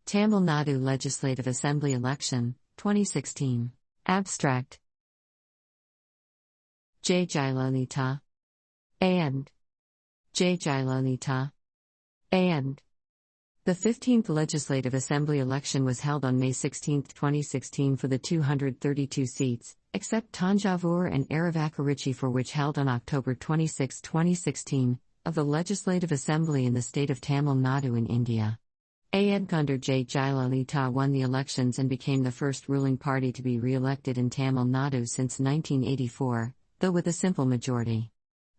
Tamil Nadu Legislative Assembly Election, 2016. Abstract. J. Jayalalitha. And. J. Jayalalitha. And. The 15th Legislative Assembly election was held on May 16, 2016 for the 232 seats, except Tanjavur and Aravakkurichi, for which held on October 26, 2016, of the Legislative Assembly in the state of Tamil Nadu in India. AND under J. Jayalalitha won the elections and became the first ruling party to be re-elected in Tamil Nadu since 1984, though with a simple majority.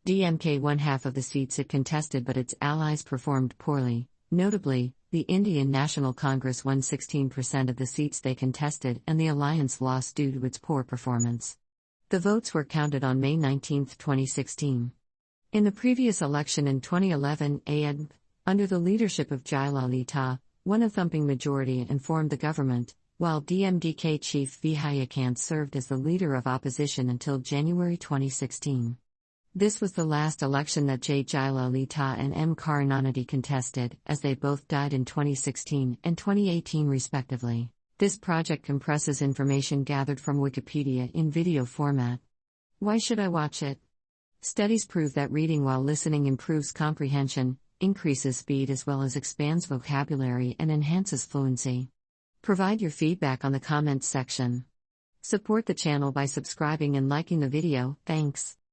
DMK won half of the seats it contested, but its allies performed poorly. Notably, the Indian National Congress won 16% of the seats they contested, and the alliance lost due to its poor performance. The votes were counted on May 19, 2016. In the previous election in 2011, AND, under the leadership of Jayalalitha, won a thumping majority and formed the government, while DMDK chief Vijayakant served as the leader of opposition until January 2016. This was the last election that J. Jayalalitha and M. Karunanidhi contested, as they both died in 2016 and 2018 respectively. This project compresses information gathered from Wikipedia in video format. Why should I watch it? Studies prove that reading while listening improves comprehension, increases speed as well as expands vocabulary and enhances fluency. Provide your feedback on the comments section. Support the channel by subscribing and liking the video, thanks.